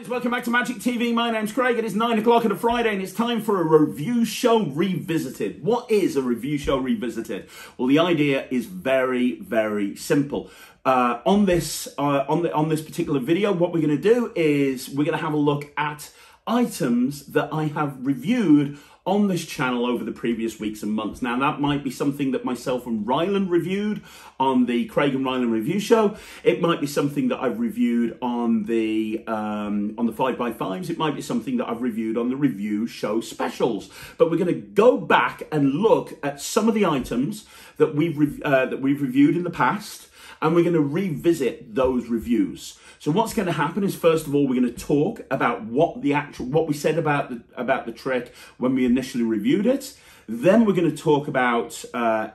Welcome back to Magic TV. My name's Craig. It is 9 o'clock on a Friday and it's time for a review show revisited. What is a review show revisited? Well, the idea is very, very simple. On this particular video, what we're going to do is we're going to have a look at items that I have reviewed on this channel over the previous weeks and months. Now, that might be something that myself and Ryland reviewed on the Craig and Ryland review show. It might be something that I've reviewed on the 5x5s. It might be something that I've reviewed on the review show specials. But we're going to go back and look at some of the items that we've reviewed in the past, and we're going to revisit those reviews. So what's going to happen is, first of all, we're going to talk about what we said about the trick when we initially reviewed it. Then we're going to talk about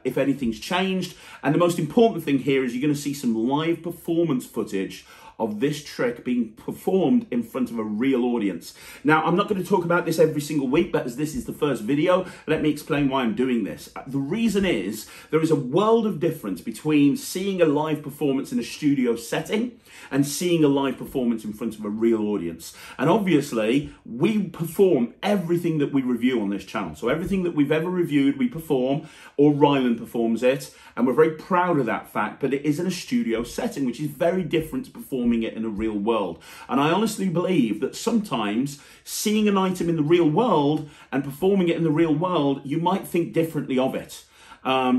if anything's changed. And the most important thing here is you're going to see some live performance footage of this trick being performed in front of a real audience. Now, I'm not going to talk about this every single week, but as this is the first video, let me explain why I'm doing this. The reason is there is a world of difference between seeing a live performance in a studio setting and seeing a live performance in front of a real audience. And obviously, we perform everything that we review on this channel. So everything that we've ever reviewed, we perform, or Ryland performs it. And we're very proud of that fact, but it is in a studio setting, which is very different to performing it in a real world. And I honestly believe that sometimes seeing an item in the real world and performing it in the real world, you might think differently of it.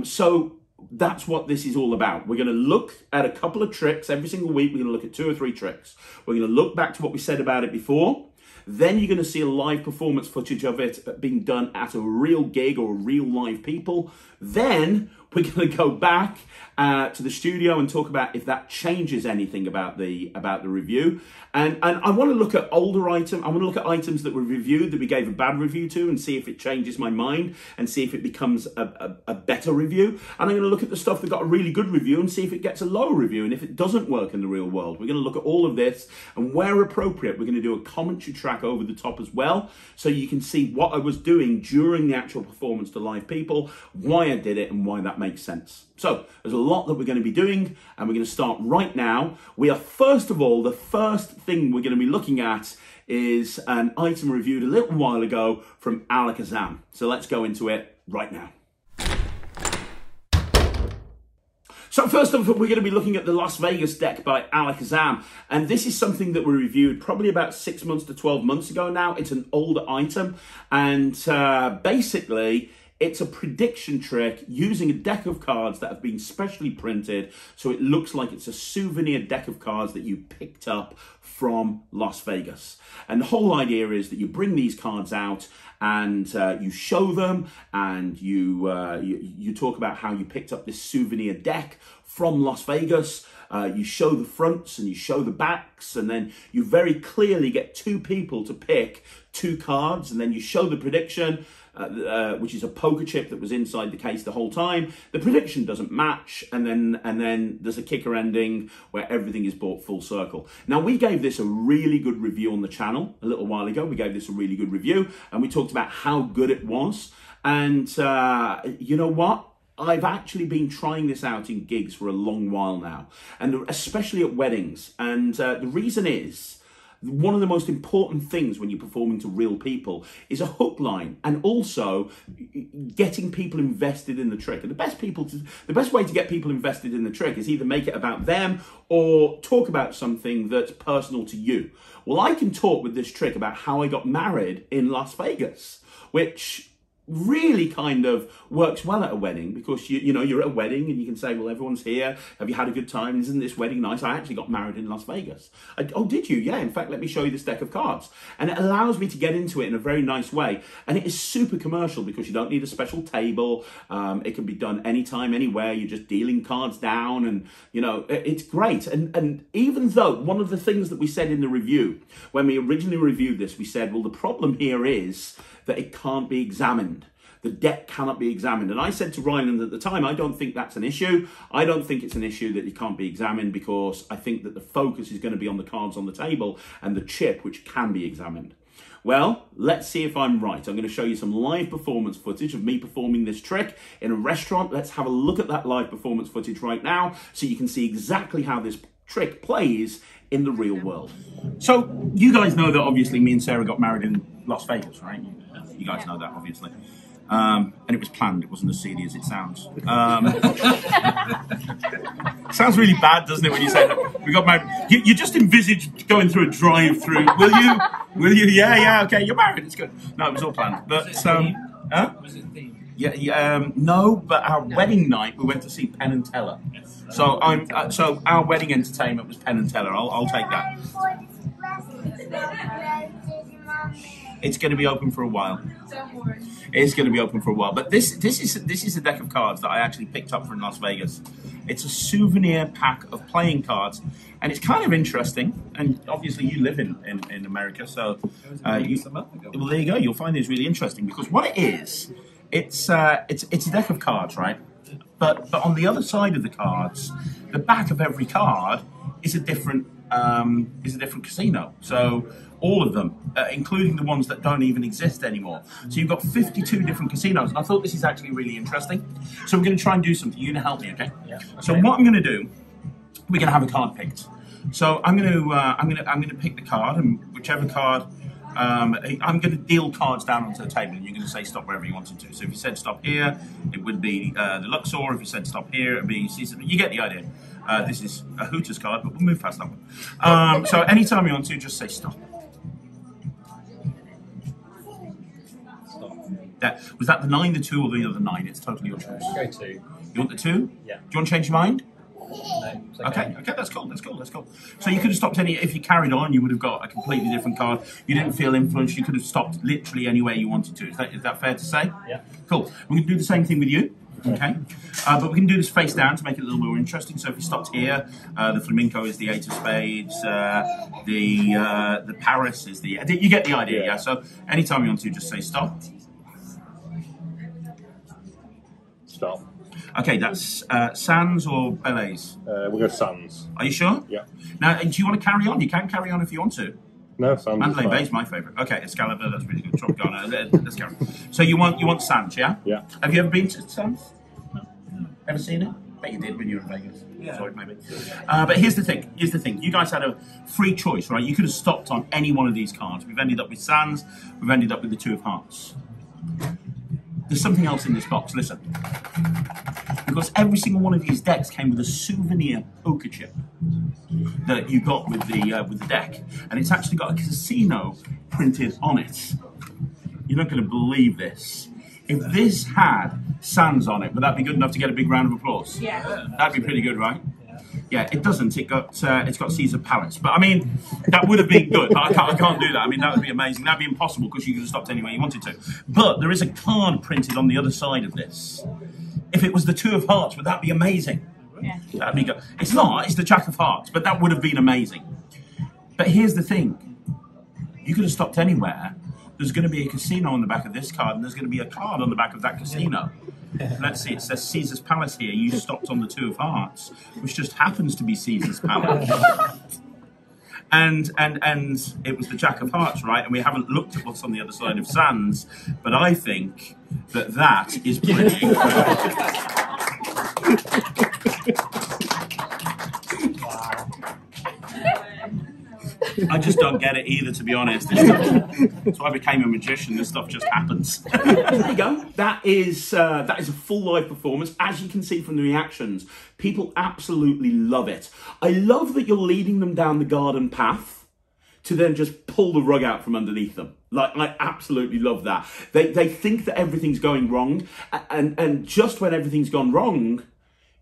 So that's what this is all about. We're going to look at a couple of tricks every single week. We're going to look at 2 or 3 tricks. We're going to look back to what we said about it before. Then you're going to see a live performance footage of it being done at a real gig or real live people. Then we're going to go back to the studio and talk about if that changes anything about the review. And I want to look at older items. I want to look at items that were reviewed that we gave a bad review to and see if it changes my mind and see if it becomes a better review. And I'm going to look at the stuff that got a really good review and see if it gets a lower review and if it doesn't work in the real world. We're going to look at all of this, and where appropriate, we're going to do a commentary track over the top as well, so you can see what I was doing during the actual performance to live people, why I did it, and why that makes sense. So there's a lot that we're going to be doing, and we're going to start right now. We are, first of all, the first thing we're going to be looking at is an item reviewed a little while ago from Alakazam. So let's go into it right now. So first off, we're going to be looking at the Las Vegas deck by Alakazam. And this is something that we reviewed probably about 6 months to 12 months ago now. It's an older item. And basically, it's a prediction trick using a deck of cards that have been specially printed. So it looks like it's a souvenir deck of cards that you picked up from Las Vegas. And the whole idea is that you bring these cards out and you show them, and you talk about how you picked up this souvenir deck from Las Vegas. You show the fronts and you show the backs, and then you very clearly get 2 people to pick 2 cards, and then you show the prediction, which is a poker chip that was inside the case the whole time. The prediction doesn't match, and then there's a kicker ending where everything is brought full circle. Now, we gave this a really good review on the channel a little while ago. We gave this a really good review, and we talked about how good it was. And you know what? I've actually been trying this out in gigs for a long while now, and especially at weddings. And the reason is, one of the most important things when you're performing to real people is a hook line, and also getting people invested in the trick. And the best way to get people invested in the trick is either make it about them or talk about something that's personal to you. Well, I can talk with this trick about how I got married in Las Vegas, which really kind of works well at a wedding, because you know, you're at a wedding and you can say, well, everyone's here, have you had a good time, isn't this wedding nice? I actually got married in Las Vegas. Oh, did you? Yeah, in fact, let me show you this deck of cards. And it allows me to get into it in a very nice way, and it is super commercial because you don't need a special table. It can be done anytime, anywhere. You're just dealing cards down, and you know, it's great. And even though one of the things that we said in the review when we originally reviewed this, we said, well, the problem here is that it can't be examined. The deck cannot be examined. And I said to Ryland at the time, I don't think that's an issue. I don't think it's an issue that it can't be examined, because I think that the focus is going to be on the cards on the table and the chip, which can be examined. Well, let's see if I'm right. I'm going to show you some live performance footage of me performing this trick in a restaurant. Let's have a look at that live performance footage right now so you can see exactly how this trick plays in the real world. So you guys know that obviously me and Sarah got married in Las Vegas, right? You guys know that, obviously. And it was planned. It wasn't as seedy as it sounds. Sounds really bad, doesn't it, when you say that? We got married. You just envisage going through a drive-through. Will you? Will you? Yeah, okay, you're married. It's good. No, it was all planned. But, Was it themed? No, but our wedding night, we went to see Penn and Teller. So so our wedding entertainment was Penn and Teller. I'll take that. It's going to be open for a while. It's going to be open for a while. But this is a deck of cards that I actually picked up from Las Vegas. It's a souvenir pack of playing cards, and it's kind of interesting. And obviously, you live in America, so well, there you go. You'll find this really interesting because what it is, it's a deck of cards, right? But on the other side of the cards, the back of every card is a different casino. So all of them, including the ones that don't even exist anymore. So you've got 52 different casinos. And I thought this is actually really interesting. So we're going to try and do something. You're going to help me, okay? Yeah. So what I'm going to do, we're going to have a card picked. So I'm going to pick the card, and whichever card. I'm going to deal cards down onto the table, and you're going to say stop wherever you wanted to. So if you said stop here, it would be the Luxor. If you said stop here, it would be Caesar. You get the idea. This is a Hooters card, but we'll move past that one. So anytime you want to, just say stop. Was that the 9, the 2, or the other 9? It's totally your choice. Go 2. You want the 2? Yeah. Do you want to change your mind? No. Okay, that's cool. So you could have stopped if you carried on, you would have got a completely different card. You didn't feel influenced, you could have stopped literally anywhere you wanted to. Is that fair to say? Yeah. Cool. We're going to do the same thing with you. Okay, but we can do this face down to make it a little more interesting. So if you stopped here, the flamenco is the 8 of spades, the Paris is the... You get the idea, yeah? So anytime you want to, just say stop. Stop. Okay, that's Sands or Bellets? We'll go Sands. Are you sure? Yeah. Now, do you want to carry on? You can carry on if you want to. No, Sands. Mandalay Bay is my favourite. Okay, Excalibur, that's really good. Tropicana, let's carry on. So you want Sands, yeah? Yeah. Have you ever been to Sands? No. Ever seen it? Bet you did when you were in Vegas. Yeah. Sorry, maybe. But here's the thing. You guys had a free choice, right? You could have stopped on any one of these cards. We've ended up with Sands. We've ended up with the 2 of Hearts. There's something else in this box. Listen. Because every single one of these decks came with a souvenir poker chip that you got with the deck, and it's actually got a casino printed on it. You're not going to believe this. If this had Sands on it, would that be good enough to get a big round of applause? Yeah. That'd be pretty good, right? Yeah, it doesn't. It's got Caesar Palace, but I mean that would have been good. But I can't do that. I mean that would be amazing. That'd be impossible because you could have stopped anywhere you wanted to. But there is a card printed on the other side of this. If it was the 2 of Hearts, would that be amazing? Yeah. That'd be good. It's not. It's the Jack of Hearts, but that would have been amazing. But here's the thing: you could have stopped anywhere. There's going to be a casino on the back of this card, and there's going to be a card on the back of that casino. Let's see, it says Caesar's Palace here. You stopped on the 2 of Hearts, which just happens to be Caesar's Palace. And it was the Jack of Hearts, right? And we haven't looked at what's on the other side of Sands, but I think that is pretty I just don't get it either, to be honest. That's why I became a magician. This stuff just happens. There you go. That is a full live performance. As you can see from the reactions, people absolutely love it. I love that you're leading them down the garden path to then just pull the rug out from underneath them. Like, I absolutely love that. They think that everything's going wrong, and just when everything's gone wrong,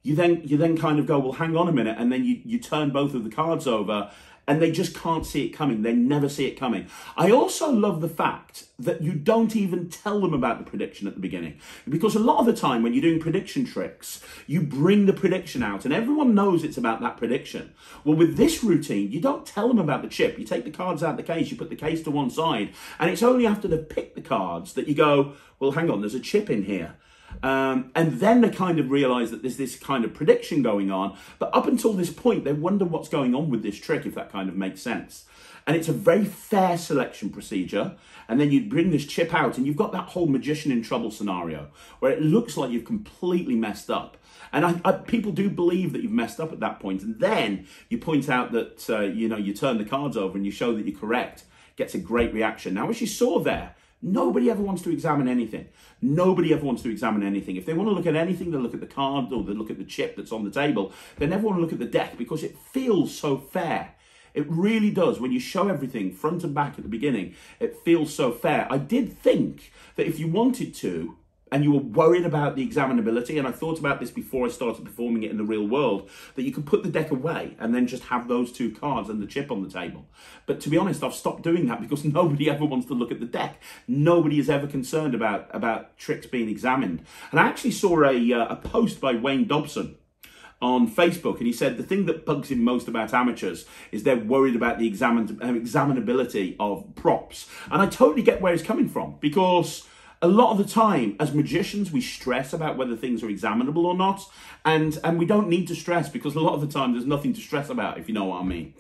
you then kind of go, well, hang on a minute, and then you turn both of the cards over, and they just can't see it coming. They never see it coming. I also love the fact that you don't even tell them about the prediction at the beginning. Because a lot of the time when you're doing prediction tricks, you bring the prediction out and everyone knows it's about that prediction. Well, with this routine, you don't tell them about the chip. You take the cards out of the case, you put the case to one side, and it's only after they've picked the cards that you go, well, hang on, there's a chip in here. And then they kind of realise that there's this kind of prediction going on. But up until this point, they wonder what's going on with this trick, if that kind of makes sense. And it's a very fair selection procedure. And then you bring this chip out and you've got that whole magician in trouble scenario where it looks like you've completely messed up. And people do believe that you've messed up at that point. And then you point out that, you turn the cards over and you show that you're correct. Gets a great reaction. Now, as you saw there, nobody ever wants to examine anything. Nobody ever wants to examine anything. If they want to look at anything, they look at the card or they look at the chip that's on the table. They never want to look at the deck because it feels so fair. It really does. When you show everything front and back at the beginning, it feels so fair. I did think that if you wanted to, and you were worried about the examinability, and I thought about this before I started performing it in the real world, that you could put the deck away and then just have those two cards and the chip on the table. But to be honest, I've stopped doing that because nobody ever wants to look at the deck. Nobody is ever concerned about tricks being examined. And I actually saw a post by Wayne Dobson on Facebook, and he said the thing that bugs him most about amateurs is they're worried about the examinability of props. And I totally get where he's coming from, because a lot of the time, as magicians, we stress about whether things are examinable or not, and we don't need to stress because a lot of the time there's nothing to stress about, if you know what I mean.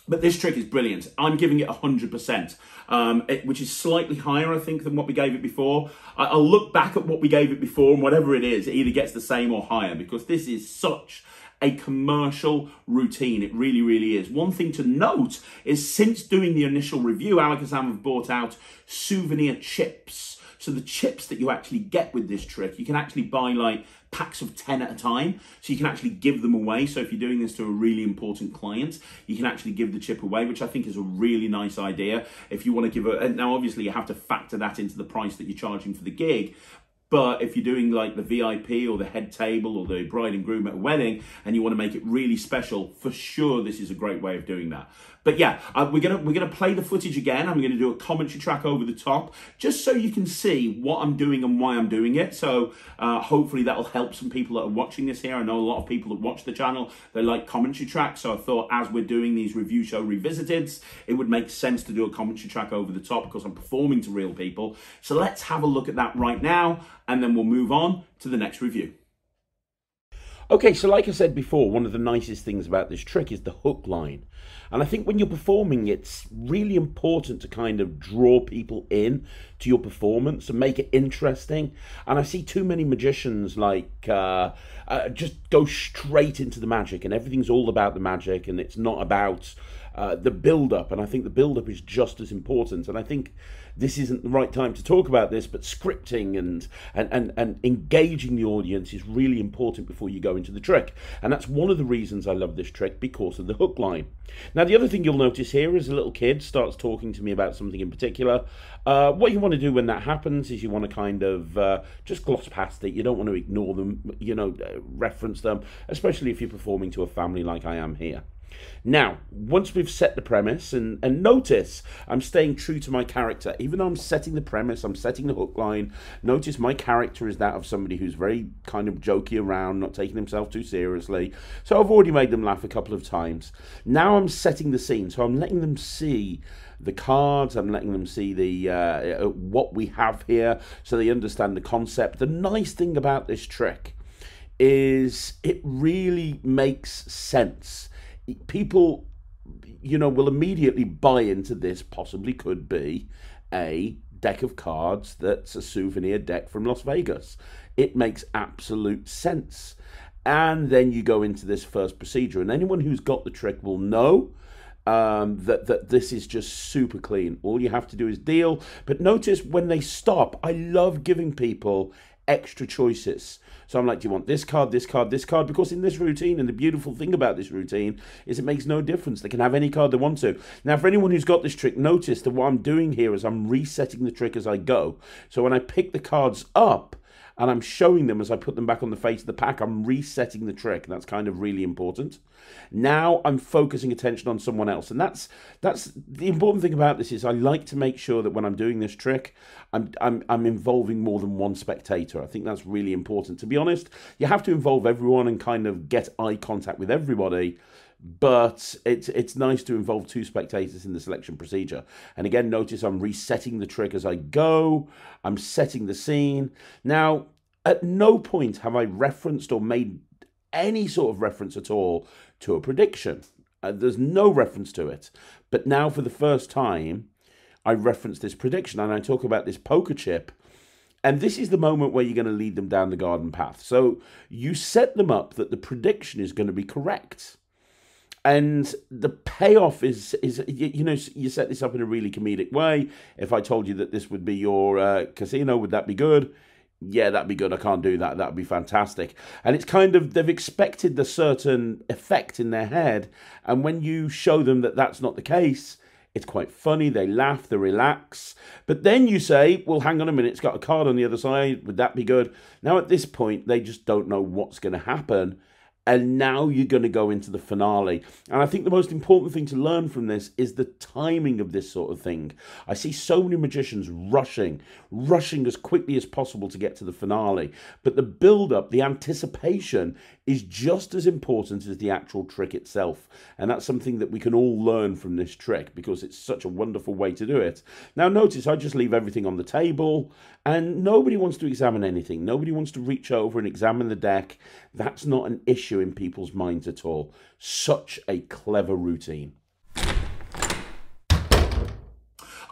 But this trick is brilliant. I'm giving it 100%, which is slightly higher, I think, than what we gave it before. I'll look back at what we gave it before, and whatever it either gets the same or higher, because this is such a commercial routine. It really, really is. One thing to note is, since doing the initial review, Alakazam have brought out souvenir chips. So the chips that you actually get with this trick, you can actually buy like packs of 10 at a time. So you can actually give them away. So if you're doing this to a really important client, you can actually give the chip away, which I think is a really nice idea. If you want to give now obviously you have to factor that into the price that you're charging for the gig. But if you're doing like the VIP or the head table or the bride and groom at a wedding and you want to make it really special, for sure this is a great way of doing that. But yeah, we're gonna play the footage again. I'm gonna do a commentary track over the top, just so you can see what I'm doing and why I'm doing it. So hopefully that'll help some people that are watching this here. I know a lot of people that watch the channel, they like commentary tracks. So I thought, as we're doing these review show revisiteds, it would make sense to do a commentary track over the top because I'm performing to real people. So let's have a look at that right now, and then we'll move on to the next review. Okay, so like I said before, one of the nicest things about this trick is the hook line. And I think when you're performing, it's really important to kind of draw people in to your performance and make it interesting. And I see too many magicians like just go straight into the magic, and everything's all about the magic, and it's not about the build-up. And I think the build-up is just as important. And I think this isn't the right time to talk about this, but scripting and engaging the audience is really important before you go into the trick. And that's one of the reasons I love this trick, because of the hook line. Now, the other thing you'll notice here is a little kid starts talking to me about something in particular. What you want to do when that happens is you want to kind of just gloss past it. You don't want to ignore them, reference them, especially if you're performing to a family like I am here. Now, once we've set the premise, and notice I'm staying true to my character. Even though I'm setting the premise, I'm setting the hook line. Notice my character is that of somebody who's very kind of jokey around, not taking himself too seriously. So I've already made them laugh a couple of times. Now I'm setting the scene, so I'm letting them see the cards, I'm letting them see the what we have here, so they understand the concept. The nice thing about this trick is it really makes sense. People, will immediately buy into this. Possibly could be a deck of cards that's a souvenir deck from Las Vegas. It makes absolute sense. And then you go into this first procedure, and anyone who's got the trick will know that this is just super clean. All you have to do is deal. But notice when they stop, I love giving people extra choices. So I'm like, do you want this card, this card, this card? Because in this routine, and the beautiful thing about this routine is it makes no difference. They can have any card they want to. Now, for anyone who's got this trick, notice that what I'm doing here is I'm resetting the trick as I go. So when I pick the cards up and I'm showing them as I put them back on the face of the pack, I'm resetting the trick. And that's kind of really important. Now I'm focusing attention on someone else. And that's the important thing about this is I like to make sure that when I'm doing this trick, I'm involving more than one spectator. I think that's really important. To be honest, you have to involve everyone and kind of get eye contact with everybody. But it's nice to involve two spectators in the selection procedure. And again, notice I'm resetting the trick as I go. I'm setting the scene. Now, at no point have I referenced or made any sort of reference at all to a prediction. There's no reference to it. But now for the first time, I reference this prediction and I talk about this poker chip. And this is the moment where you're going to lead them down the garden path. So you set them up that the prediction is going to be correct. And the payoff is you know, you set this up in a really comedic way. If I told you that this would be your casino, would that be good? Yeah, that'd be good. I can't do that. That'd be fantastic. And it's kind of, they've expected the certain effect in their head. And when you show them that that's not the case, it's quite funny. They laugh, they relax. But then you say, well, hang on a minute. It's got a card on the other side. Would that be good? Now, at this point, they just don't know what's going to happen. And now you're going to go into the finale. And I think the most important thing to learn from this is the timing of this sort of thing. I see so many magicians rushing as quickly as possible to get to the finale. But the build-up, the anticipation is just as important as the actual trick itself. And that's something that we can all learn from this trick because it's such a wonderful way to do it. Now notice I just leave everything on the table and nobody wants to examine anything. Nobody wants to reach over and examine the deck. That's not an issue in people's minds at all. Such a clever routine.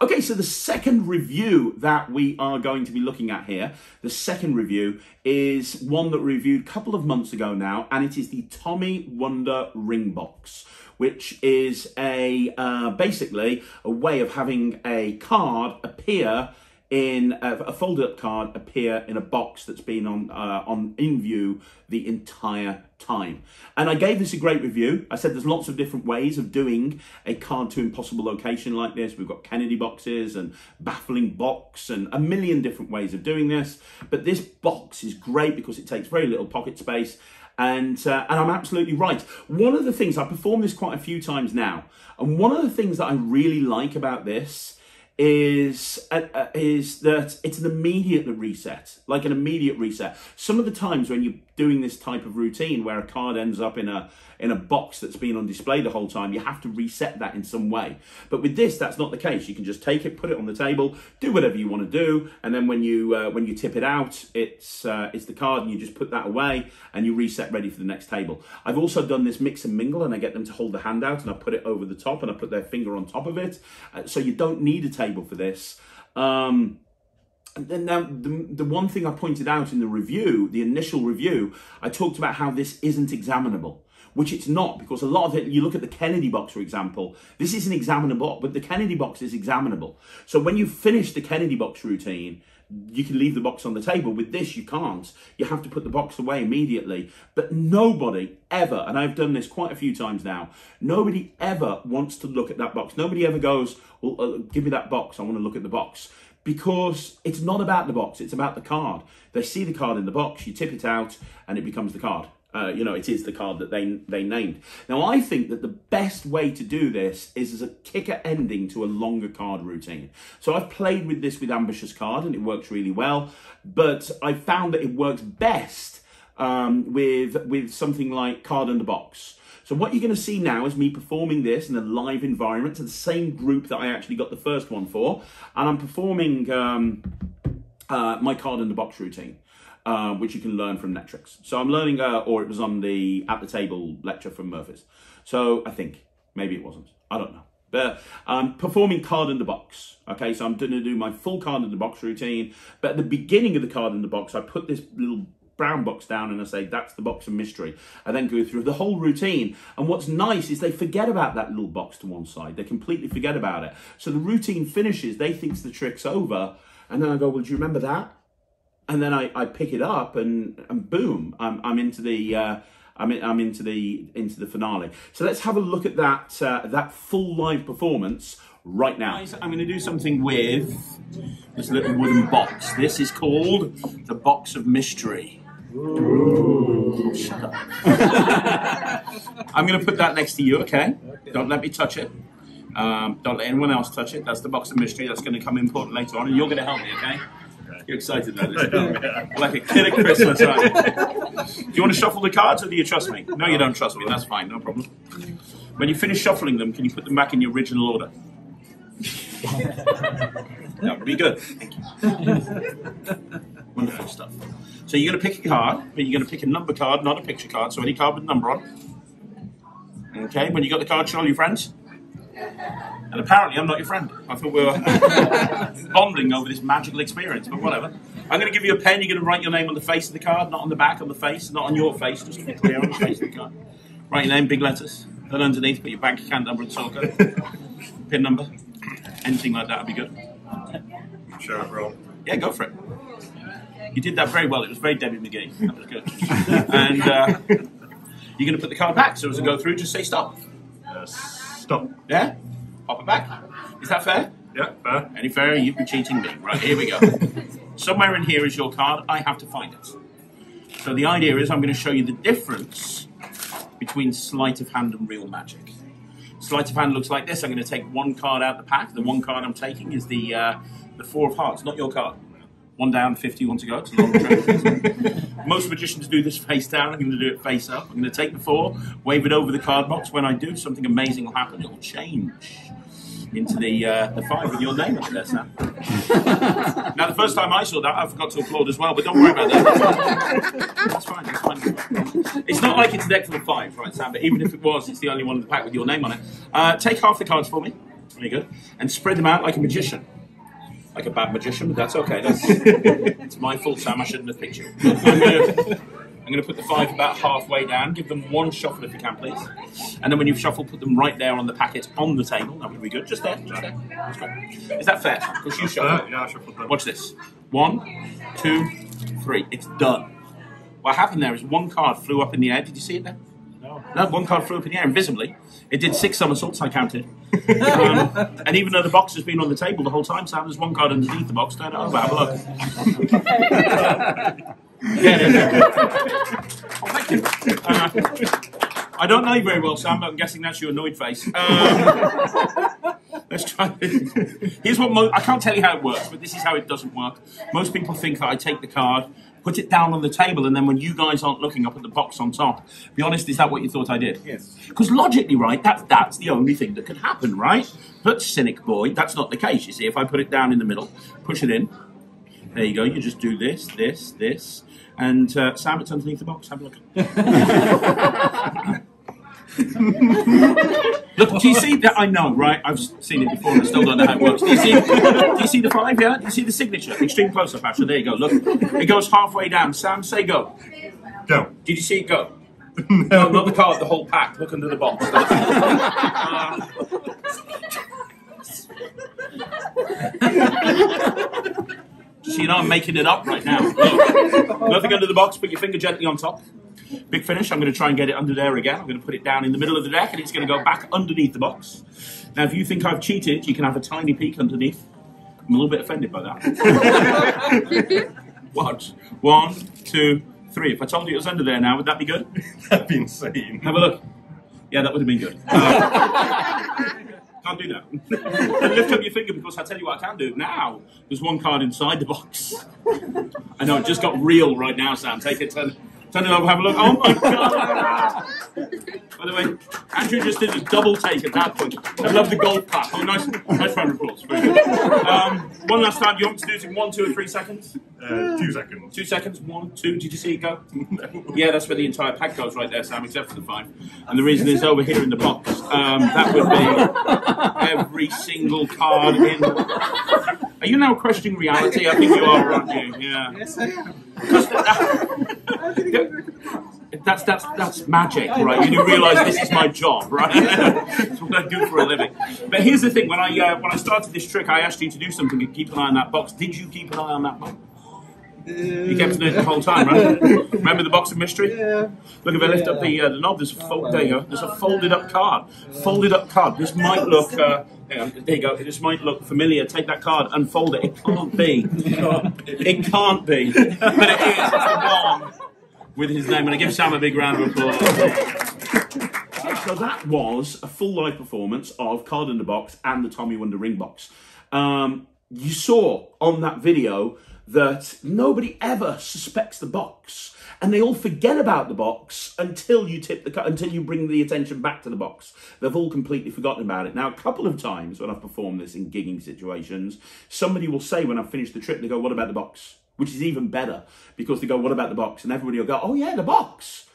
Okay, so the second review that we are going to be looking at here, the second review is one that we reviewed a couple of months ago now, and it is the Tommy Wonder Ring Box, which is basically a way of having a card appear in a folded up card appear in a box that's been on in view the entire time. And I gave this a great review. I said there's lots of different ways of doing a card to impossible location like this. We've got Kennedy boxes and baffling box and a million different ways of doing this. But this box is great because it takes very little pocket space. And I'm absolutely right. One of the things, I've performed this quite a few times now, and one of the things that I really like about this is that it's an immediate reset, like an immediate reset. Some of the times when you're doing this type of routine where a card ends up in a box that's been on display the whole time, you have to reset that in some way. But with this, that's not the case. You can just take it, put it on the table, do whatever you want to do, and then when you tip it out, it's the card, and you just put that away and you reset ready for the next table. I've also done this mix and mingle, and I get them to hold the hand out, and I put it over the top, and I put their finger on top of it, so you don't need a table for this. And then now, the one thing I pointed out in the review, the initial review, I talked about how this isn't examinable, which it's not, because a lot of it, you look at the Kennedy box, for example, this isn't examinable, but the Kennedy box is examinable. So when you finish the Kennedy box routine, you can leave the box on the table. With this, you can't. You have to put the box away immediately. But nobody ever, and I've done this quite a few times now, nobody ever wants to look at that box. Nobody ever goes, well, give me that box, I want to look at the box. Because it's not about the box, it's about the card. They see the card in the box, you tip it out, and it becomes the card. It is the card that they named. Now, I think that the best way to do this is as a kicker ending to a longer card routine. So I've played with this with Ambitious Card, and it works really well. But I found that it works best with something like Card in the Box. So what you're going to see now is me performing this in a live environment to the same group that I actually got the first one for. And I'm performing my Card in the Box routine. Which you can learn from Netrix. So I'm learning, or it was on the At the Table lecture from Murphy's. So I think, maybe it wasn't, I don't know. But I'm performing Card in the Box. Okay, so I'm going to do my full Card in the Box routine. But at the beginning of the Card in the Box, I put this little brown box down and I say, that's the box of mystery. I then go through the whole routine. And what's nice is they forget about that little box to one side. They completely forget about it. So the routine finishes, they think the trick's over. And then I go, well, do you remember that? And then I pick it up and boom, I'm into the into the finale. So let's have a look at that full live performance right now. I'm going to do something with this little wooden box. This is called the Box of Mystery. Ooh. Shut up. I'm going to put that next to you, okay? Don't let me touch it. Don't let anyone else touch it. That's the Box of Mystery. That's going to come important later on, and you're going to help me, okay? You're excited about this. Like a kid at Christmas, right? Do you want to shuffle the cards or do you trust me? No, you don't trust me. That's fine. No problem. When you finish shuffling them, can you put them back in the original order? That would be good. Thank you. Wonderful stuff. So you're going to pick a card, but you're going to pick a number card, not a picture card. So any card with a number on. Okay, when you got the card, show all your friends. And apparently I'm not your friend. I thought we were bonding over this magical experience, but whatever. I'm going to give you a pen. You're going to write your name on the face of the card, not on the back, on the face, not on your face, just to be clear, on the face of the card. Write your name, big letters. Then underneath, put your bank account number and sort code. PIN number. Anything like that would be good. Sure, bro. Yeah, go for it. You did that very well. It was very Debbie McGee. That was good. And you're going to put the card back. So as I go through, just say stop. Stop. Yeah? Pop it back. Is that fair? Yeah, fair. Any fairer, you'd be cheating me. Right, here we go. Somewhere in here is your card. I have to find it. So the idea is I'm going to show you the difference between sleight of hand and real magic. Sleight of hand looks like this. I'm going to take one card out of the pack. The one card I'm taking is the 4 of hearts, not your card. 1 down, 50, 1 to go. It's a long trick. Most magicians do this face down. I'm going to do it face up. I'm going to take the 4, wave it over the card box. When I do, something amazing will happen. It will change into the 5 with your name on there, Sam. Now, the first time I saw that, I forgot to applaud as well, but don't worry about that. That's fine. That's fine. It's not like it's a deck full of 5, right, Sam? But even if it was, it's the only one in the pack with your name on it. Take half the cards for me. There you go. And spread them out like a magician. Like a bad magician, but that's okay. It's my fault, Sam. I shouldn't have picked you. I'm going to put the 5 about halfway down. Give them 1 shuffle if you can, please. And then when you've shuffled, put them right there on the packet on the table. That would be good. Just there. Just there. That's great. Is that fair? Because you shuffle. Yeah, I shuffled them. Watch this. 1, 2, 3. It's done. What happened there is 1 card flew up in the air. Did you see it there? No, 1 card flew up in the air invisibly. It did 6 somersaults, I counted. And even though the box has been on the table the whole time, Sam, there's 1 card underneath the box. Turn it over, have a look. Oh, thank you. I don't know you very well, Sam, but I'm guessing that's your annoyed face. Let's try this. Here's what I can't tell you how it works, but this is how it doesn't work. Most people think that I take the card, put it down on the table, and then when you guys aren't looking, I put the box on top. Be honest, is that what you thought I did? Yes. Because logically, right, that's the only thing that could happen, right? But cynic boy, that's not the case. You see, if I put it down in the middle, push it in, there you go. You just do this, this, this, and Sam, it's underneath the box. Have a look. Look, do you see that? I know, right? I've seen it before and I still don't know how it works. Do you see the 5, yeah? Do you see the signature? Extreme close-up, actually. There you go. Look, it goes halfway down. Sam, say go. Go. Did you see it go? No, not the card, the whole pack. Look under the box. So you know I'm making it up right now. Look, nothing under the box. Put your finger gently on top. Big finish. I'm going to try and get it under there again. I'm going to put it down in the middle of the deck, and it's going to go back underneath the box. Now, if you think I've cheated, you can have a tiny peek underneath. I'm a little bit offended by that. Watch. 1, 2, 3. If I told you it was under there now, would that be good? That'd be insane. Have a look. Yeah, that would have been good. Can't do that. Lift up your finger because I'll tell you what I can do. Now, there's 1 card inside the box. I know, it just got real right now, Sam. Take it, turn it over, have a look. Oh my God! By the way, Andrew just did a double take at that point. I love the golf clap. Oh, nice round of applause. Very good. One last time. Do you want me to do it in 1, 2, or 3 seconds? 2 seconds. 2 seconds. 1, 2. Did you see it go? Yeah, that's where the entire pack goes right there, Sam, except for the 5. And the reason is over here in the box. That would be every single card in. Are you now questioning reality? I think you are, aren't you? Yeah. Yes, I am. That's magic, right? You do realise this is my job, right? That's what I do for a living. But here's the thing: when I started this trick, I asked you to do something and keep an eye on that box. Did you keep an eye on that box? You kept it the whole time, right? Remember the box of mystery? Yeah. Look, if I lift up the knob, there's there you go. There's a folded up card. Folded up card. This might look. There you go. This might look familiar. Take that card, unfold it. It can't be. It can't be. But it is. It's the one with his name. And I give Sam a big round of applause. So that was a full live performance of Card in the Box and the Tommy Wonder Ring Box. You saw on that video that nobody ever suspects the box, and they all forget about the box until you tip the until you bring the attention back to the box. They've all completely forgotten about it. Now, a couple of times when I've performed this in gigging situations, somebody will say when I've finished the trip, they go, "What about the box?" Which is even better because they go, "What about the box?" And everybody will go, "Oh yeah, the box."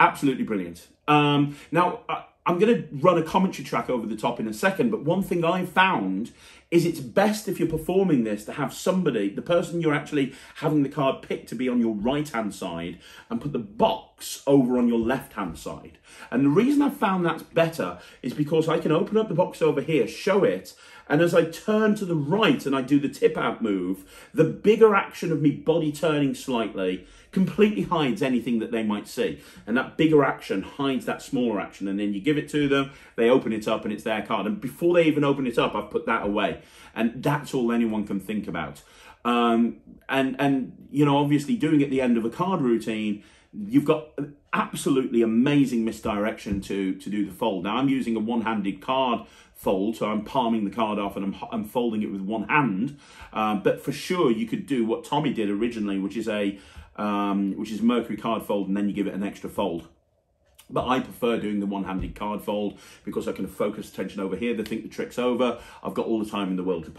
Absolutely brilliant. Now, I'm going to run a commentary track over the top in a second, but one thing I found is it's best if you're performing this to have somebody, the person you're actually having the card picked to be on your right-hand side, and put the box over on your left-hand side. And the reason I found that's better is because I can open up the box over here, show it, and as I turn to the right and I do the tip-out move, the bigger action of me body turning slightly completely hides anything that they might see. And that bigger action hides that smaller action. And then you give it to them, they open it up and it's their card. And before they even open it up, I've put that away. And that's all anyone can think about. And you know, obviously doing at the end of a card routine, you've got an absolutely amazing misdirection to do the fold. Now I'm using a one-handed card fold, so I'm palming the card off and I'm folding it with one hand. But for sure, you could do what Tommy did originally, which is Mercury card fold, and then you give it an extra fold. But I prefer doing the one-handed card fold because I can focus attention over here. They think the trick's over. I've got all the time in the world to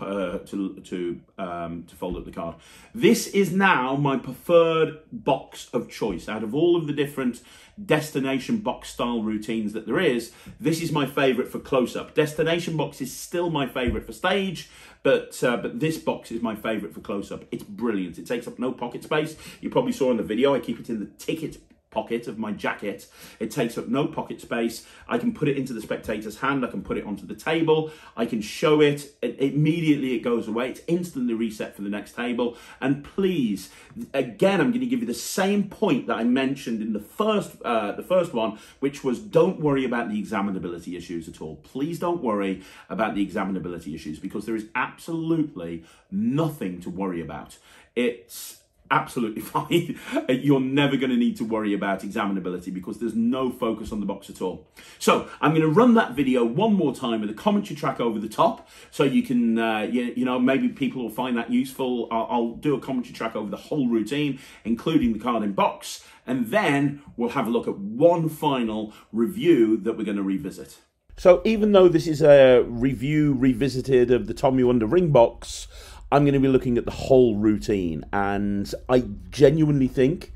fold up the card. This is now my preferred box of choice. Out of all of the different destination box style routines that there is, this is my favorite for close-up. Destination box is still my favorite for stage, but this box is my favorite for close-up. It's brilliant. It takes up no pocket space. You probably saw in the video, I keep it in the ticket pocket of my jacket. It takes up no pocket space. I can put it into the spectator's hand. I can put it onto the table. I can show it. Immediately it goes away. It's instantly reset for the next table. And please, again, I'm going to give you the same point that I mentioned in the first one, which was don't worry about the examinability issues at all. Please don't worry about the examinability issues because there is absolutely nothing to worry about. It's absolutely fine. You're never going to need to worry about examinability because there's no focus on the box at all. So I'm going to run that video one more time with a commentary track over the top so you can, you know, maybe people will find that useful. I'll do a commentary track over the whole routine, including the card in box, and then we'll have a look at one final review that we're going to revisit. So even though this is a review revisited of the Tommy Wonder ring box, I'm going to be looking at the whole routine, and I genuinely think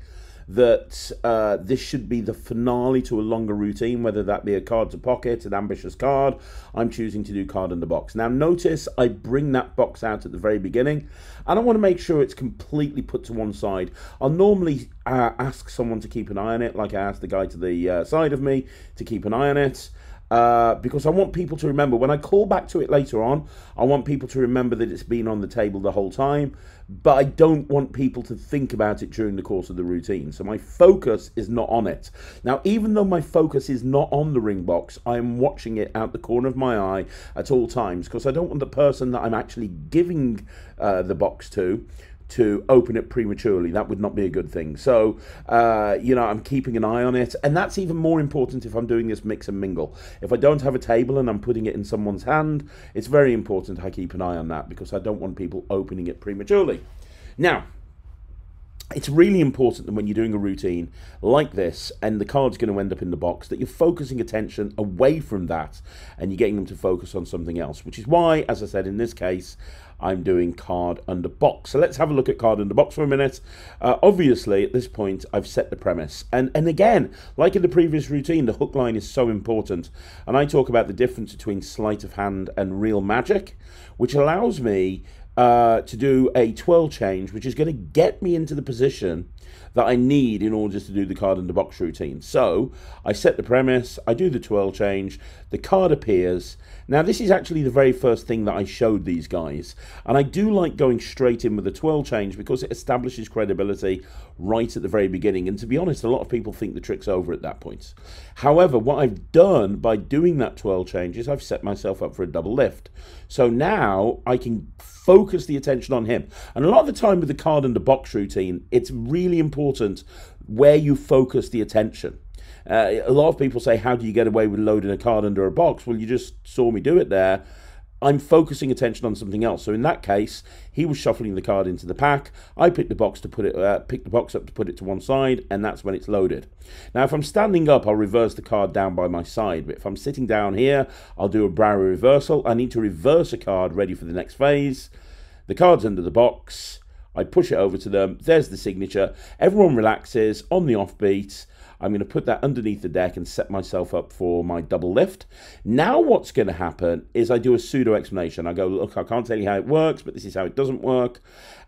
that this should be the finale to a longer routine, whether that be a card to pocket, an ambitious card. I'm choosing to do card in the box. Now notice I bring that box out at the very beginning, and I want to make sure it's completely put to one side. I'll normally ask someone to keep an eye on it, like I asked the guy to the side of me to keep an eye on it. Because I want people to remember, when I call back to it later on, I want people to remember that it's been on the table the whole time, but I don't want people to think about it during the course of the routine. So my focus is not on it. Now, even though my focus is not on the ring box, I am watching it out the corner of my eye at all times, because I don't want the person that I'm actually giving the box to open it prematurely. That would not be a good thing. So, you know, I'm keeping an eye on it. And that's even more important if I'm doing this mix and mingle. If I don't have a table and I'm putting it in someone's hand, it's very important I keep an eye on that because I don't want people opening it prematurely. Now, it's really important that when you're doing a routine like this and the card's going to end up in the box, that you're focusing attention away from that and you're getting them to focus on something else, which is why, as I said, in this case, I'm doing card under box. So let's have a look at card under box for a minute. Obviously, at this point, I've set the premise. And again, like in the previous routine, the hook line is so important. And I talk about the difference between sleight of hand and real magic, which allows me to do a twirl change, which is going to get me into the position that I need in order to do the card in the box routine. So I set the premise, I do the twirl change, the card appears. Now this is actually the very first thing that I showed these guys, and I do like going straight in with the twirl change because it establishes credibility right at the very beginning, and to be honest, a lot of people think the trick's over at that point. However, what I've done by doing that twirl change is I've set myself up for a double lift. So now I can focus the attention on him. And a lot of the time with the card in the box routine, it's really important where you focus the attention. A lot of people say, how do you get away with loading a card under a box? Well, you just saw me do it there. I'm focusing attention on something else. So in that case, he was shuffling the card into the pack. I picked the box up to put it to one side, and that's when it's loaded. Now, if I'm standing up, I'll reverse the card down by my side. But if I'm sitting down here, I'll do a Barry reversal. I need to reverse a card ready for the next phase. The card's under the box. I push it over to them. There's the signature. Everyone relaxes on the offbeat. I'm going to put that underneath the deck and set myself up for my double lift. Now what's going to happen is I do a pseudo explanation. I go, look, I can't tell you how it works, but this is how it doesn't work.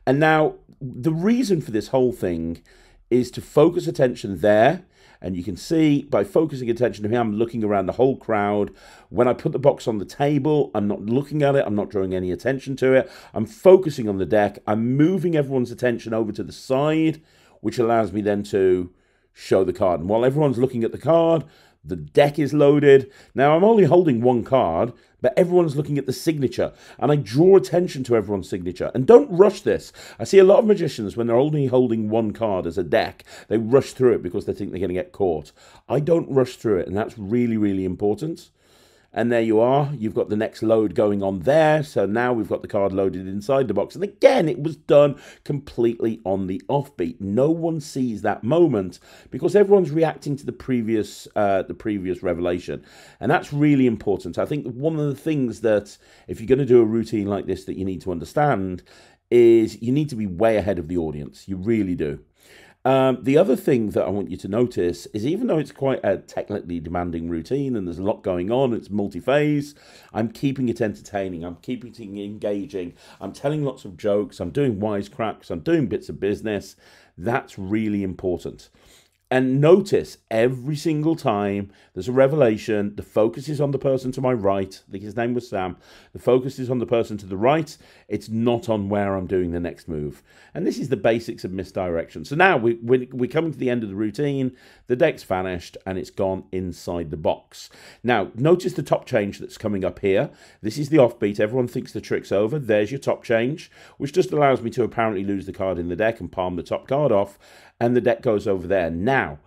And now the reason for this whole thing is to focus attention there. And you can see by focusing attention to me, I'm looking around the whole crowd. When I put the box on the table, I'm not looking at it. I'm not drawing any attention to it. I'm focusing on the deck. I'm moving everyone's attention over to the side, which allows me then to show the card. And while everyone's looking at the card, the deck is loaded. Now, I'm only holding one card, but everyone's looking at the signature. And I draw attention to everyone's signature. And don't rush this. I see a lot of magicians, when they're only holding one card as a deck, they rush through it because they think they're going to get caught. I don't rush through it, and that's really, really important. And there you are. You've got the next load going on there. So now we've got the card loaded inside the box. And again, it was done completely on the offbeat. No one sees that moment because everyone's reacting to the previous revelation. And that's really important. I think one of the things that, if you're going to do a routine like this, that you need to understand is you need to be way ahead of the audience. You really do. The other thing that I want you to notice is, even though it's quite a technically demanding routine and there's a lot going on, it's multi-phase, I'm keeping it entertaining, I'm keeping it engaging, I'm telling lots of jokes, I'm doing wisecracks, I'm doing bits of business. That's really important. And notice every single time there's a revelation, the focus is on the person to my right. I think his name was Sam. The focus is on the person to the right. It's not on where I'm doing the next move. And this is the basics of misdirection. So now we're coming to the end of the routine. The deck's vanished and it's gone inside the box. Now, notice the top change that's coming up here. This is the offbeat. Everyone thinks the trick's over. There's your top change, which just allows me to apparently lose the card in the deck and palm the top card off. And the deck goes over there. Now,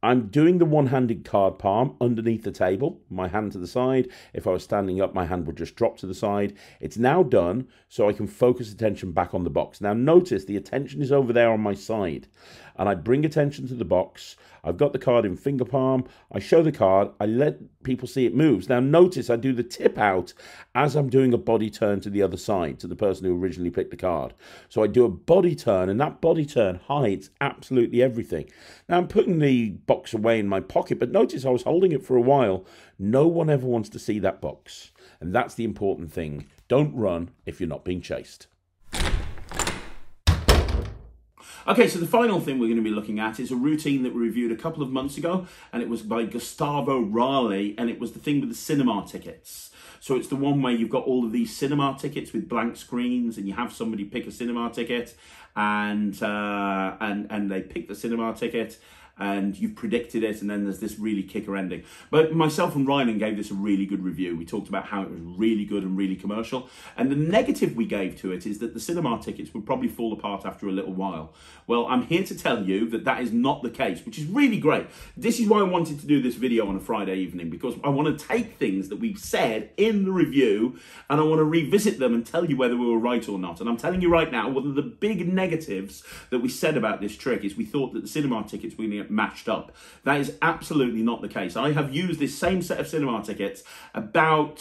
I'm doing the one-handed card palm underneath the table, my hand to the side. If I was standing up, my hand would just drop to the side. It's now done, so I can focus attention back on the box. Now, notice the attention is over there on my side. And I bring attention to the box. I've got the card in finger palm. I show the card. I let people see it moves. Now, notice I do the tip out as I'm doing a body turn to the other side, to the person who originally picked the card. So I do a body turn, and that body turn hides absolutely everything. Now, I'm putting the box away in my pocket, but notice I was holding it for a while. No one ever wants to see that box. And that's the important thing. Don't run if you're not being chased. Okay, so the final thing we're going to be looking at is a routine that we reviewed a couple of months ago, and it was by Gustavo Raleigh, and it was the thing with the cinema tickets. So it's the one where you've got all of these cinema tickets with blank screens, and you have somebody pick a cinema ticket, and they pick the cinema ticket, and you've predicted it, and then there's this really kicker ending. But myself and Ryland gave this a really good review. We talked about how it was really good and really commercial. And the negative we gave to it is that the cinema tickets would probably fall apart after a little while. Well, I'm here to tell you that that is not the case, which is really great. This is why I wanted to do this video on a Friday evening, because I want to take things that we've said in the review and I want to revisit them and tell you whether we were right or not. And I'm telling you right now, one of the big negatives that we said about this trick is we thought that the cinema tickets were going to get matched up. That is absolutely not the case. I have used this same set of cinema tickets about,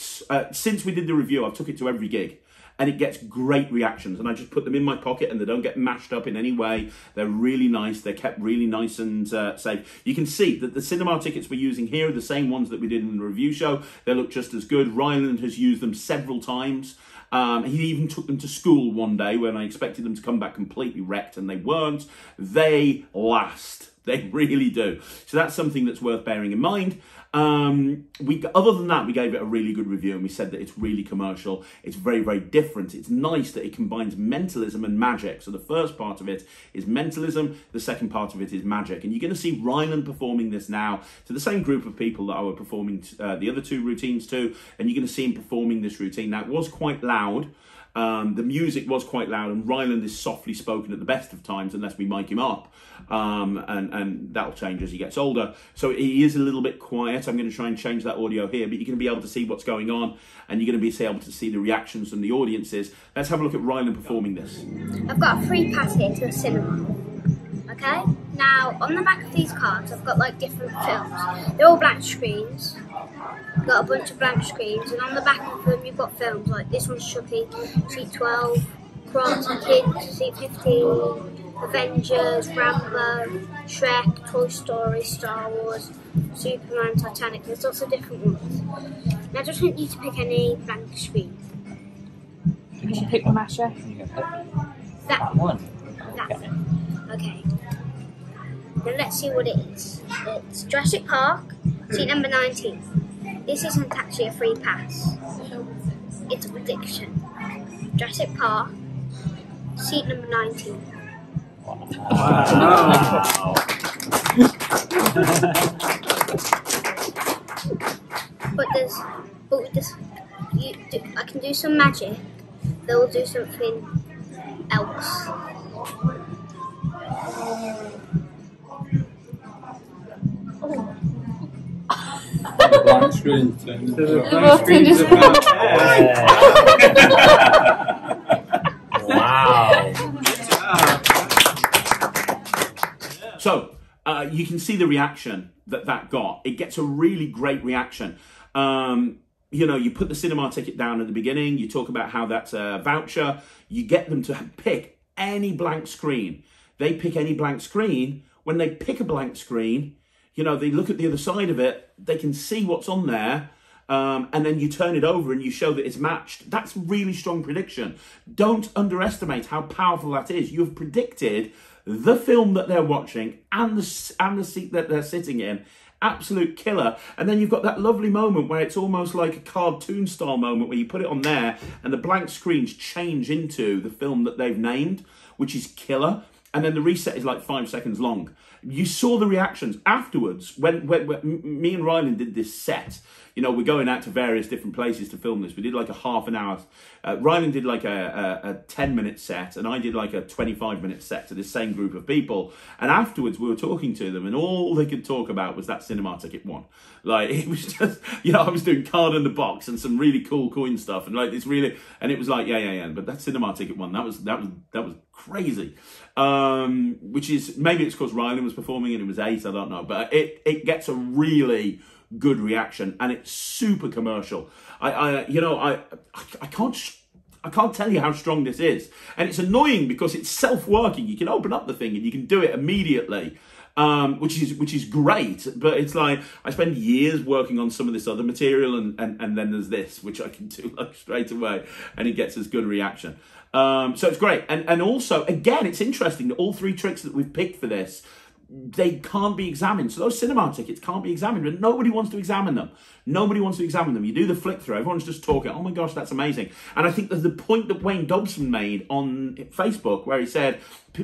since we did the review, I've took it to every gig. And it gets great reactions, and I just put them in my pocket and they don't get mashed up in any way. They're really nice. They're kept really nice and safe. You can see that the cinema tickets we're using here are the same ones that we did in the review show. They look just as good. Ryland has used them several times. He even took them to school one day when I expected them to come back completely wrecked, and they weren't. They last. They really do. So that's something that's worth bearing in mind. Other than that, we gave it a really good review, and we said that it's really commercial. It's very, very different. It's nice that it combines mentalism and magic. So the first part of it is mentalism. The second part of it is magic. And you're going to see Ryland performing this now to the same group of people that I were performing the other two routines to. And you're going to see him performing this routine. Now, it was quite loud. The music was quite loud, and Ryland is softly spoken at the best of times unless we mic him up, and that'll change as he gets older. So he is a little bit quiet. I'm going to try and change that audio here, but you're going to be able to see what's going on, and you're going to be able to see the reactions from the audiences. Let's have a look at Ryland performing this. I've got a free pass here to a cinema. Okay, now on the back of these cards I've got like different films. They're all blank screens. Got a bunch of blank screens, and on the back of them you've got films like this one's Chucky, Seat 12, Karate Kid, Seat 15, Avengers, Rambo, Shrek, Toy Story, Star Wars, Superman, Titanic. There's lots of different ones. Now I just want you to pick any blank screen. You should pick the masher. That one. That one. Okay. Then let's see what it is. It's Jurassic Park, seat number 19. This isn't actually a free pass. It's a prediction. Jurassic Park, seat number 19. Wow. I can do some magic. They'll do something else. The black screen thing. Wow. So you can see the reaction that got. It gets a really great reaction. You know, you put the cinema ticket down at the beginning. You talk about how that's a voucher. You get them to pick any blank screen. They pick any blank screen. When they pick a blank screen, you know, they look at the other side of it. They can see what's on there. And then you turn it over and you show that it's matched. That's really strong prediction. Don't underestimate how powerful that is. You've predicted the film that they're watching and the seat that they're sitting in. Absolute killer. And then you've got that lovely moment where it's almost like a cartoon style moment where you put it on there and the blank screens change into the film that they've named, which is killer. And then the reset is like 5 seconds long. You saw the reactions afterwards when me and Ryland did this set. You know, we're going out to various different places to film this. We did like a half an hour. Ryland did like a 10-minute set, and I did like a 25-minute set to this same group of people. And afterwards, we were talking to them, and all they could talk about was that cinema ticket one. Like, it was just, you know, I was doing card in the box and some really cool coin stuff, and like this really, and it was like, yeah. But that cinema ticket one, that was crazy. Which is, maybe it's because Ryland was performing and it was 8, I don't know, but it gets a really good reaction and it's super commercial. I can't tell you how strong this is, and it's annoying because it's self-working. You can open up the thing and you can do it immediately, which is great. But it's like I spend years working on some of this other material, and then there's this which I can do like straight away, and it gets as good a reaction. So it's great, and also again, it's interesting that all 3 tricks that we've picked for this, they can't be examined. So those cinema tickets can't be examined, and nobody wants to examine them. Nobody wants to examine them. You do the flick through, everyone's just talking, oh my gosh, that's amazing. And I think that the point that Wayne Dobson made on Facebook, where he said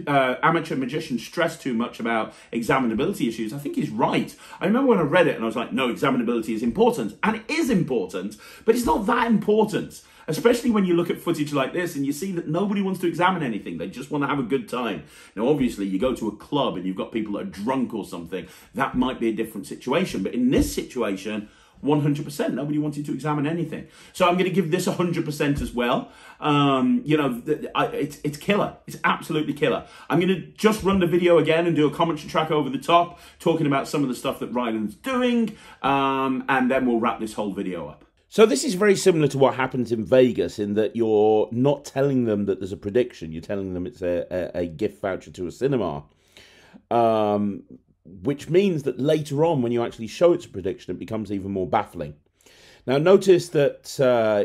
amateur magicians stress too much about examinability issues, I think he's right. I remember when I read it and I was like, no, examinability is important. And it is important, but it's not that important. Especially when you look at footage like this and you see that nobody wants to examine anything. They just want to have a good time. Now, obviously, you go to a club and you've got people that are drunk or something. That might be a different situation. But in this situation, 100%, nobody wanted to examine anything. So I'm going to give this 100% as well. You know, it's killer. It's absolutely killer. I'm going to just run the video again and do a commentary track over the top, talking about some of the stuff that Ryland's doing. And then we'll wrap this whole video up. So this is very similar to what happens in Vegas, in that you're not telling them that there's a prediction. You're telling them it's a gift voucher to a cinema, which means that later on, when you actually show it's a prediction, it becomes even more baffling. Now, notice that,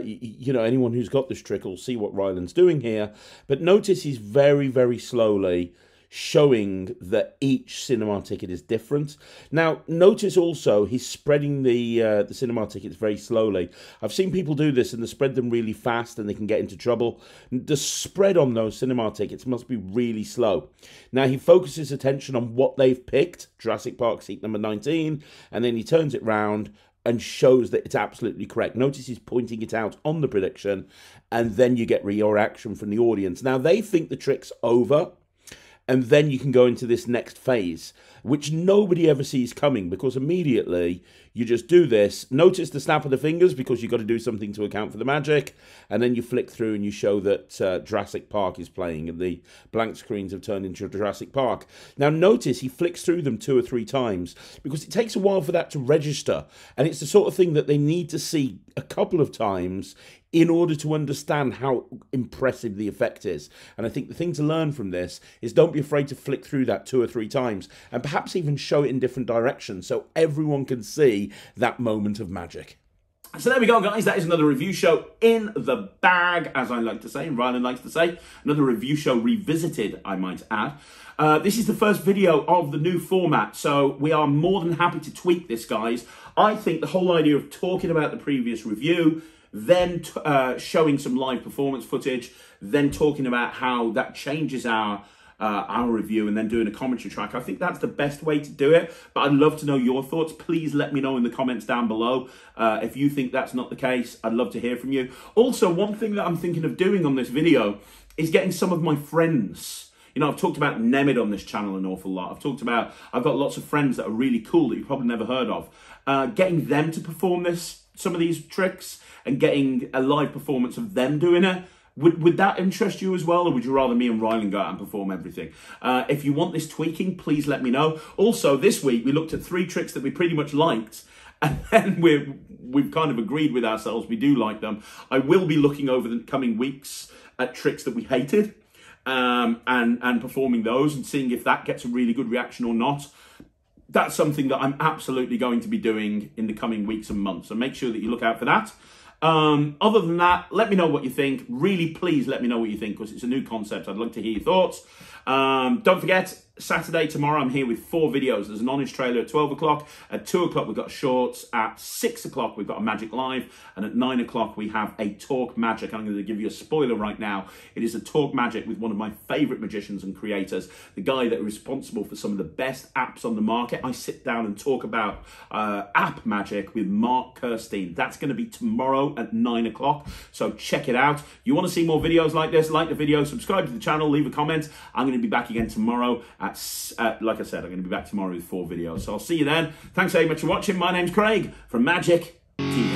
you know, anyone who's got this trick will see what Ryland's doing here, but notice he's very, very slowly showing that each cinema ticket is different. Now, notice also he's spreading the cinema tickets very slowly. I've seen people do this and they spread them really fast and they can get into trouble. The spread on those cinema tickets must be really slow. Now, he focuses attention on what they've picked, Jurassic Park seat number 19, and then he turns it round and shows that it's absolutely correct. Notice he's pointing it out on the prediction, and then you get your reaction from the audience. Now, they think the trick's over, and then you can go into this next phase. which nobody ever sees coming, because immediately you just do this. Notice the snap of the fingers, because you've got to do something to account for the magic, and then you flick through and you show that Jurassic Park is playing, and the blank screens have turned into Jurassic Park. Now notice he flicks through them 2 or 3 times, because it takes a while for that to register, and it's the sort of thing that they need to see a couple of times in order to understand how impressive the effect is. And I think the thing to learn from this is don't be afraid to flick through that 2 or 3 times, and perhaps even show it in different directions so everyone can see that moment of magic. So there we go, guys. That is another review show in the bag, as I like to say, and Ryland likes to say. Another review show revisited, I might add. This is the first video of the new format, so we are more than happy to tweak this, guys. I think the whole idea of talking about the previous review, then showing some live performance footage, then talking about how that changes our review, and then doing a commentary track. I think that's the best way to do it, but I'd love to know your thoughts. Please let me know in the comments down below if you think that's not the case. I'd love to hear from you. Also, one thing that I'm thinking of doing on this video is getting some of my friends. You know, I've talked about Nemid on this channel an awful lot. I've got lots of friends that are really cool that you've probably never heard of. Getting them to perform some of these tricks, and getting a live performance of them doing it. Would that interest you as well, or would you rather me and Ryland go out and perform everything? If you want this tweaking, please let me know. Also, this week we looked at 3 tricks that we pretty much liked, and then we've kind of agreed with ourselves we do like them. I will be looking over the coming weeks at tricks that we hated, and performing those and seeing if that gets a really good reaction or not. That's something that I'm absolutely going to be doing in the coming weeks and months, so make sure that you look out for that. Other than that, let me know what you think. Really, please let me know what you think, because it's a new concept. I'd love to hear your thoughts. Don't forget, Saturday, tomorrow, I'm here with 4 videos. There's an Honest trailer at 12 o'clock. At 2 o'clock, we've got shorts. At 6 o'clock, we've got a Magic Live. And at 9 o'clock, we have a Talk Magic. I'm going to give you a spoiler right now. It is a Talk Magic with one of my favourite magicians and creators, the guy that is responsible for some of the best apps on the market. I sit down and talk about app magic with Mark Kirstein. That's going to be tomorrow at 9 o'clock. So check it out. You want to see more videos like this? Like the video, subscribe to the channel, leave a comment. I'm going to be back again tomorrow like I said, I'm going to be back tomorrow with 4 videos. So I'll see you then. Thanks very much for watching. My name's Craig from Magic TV.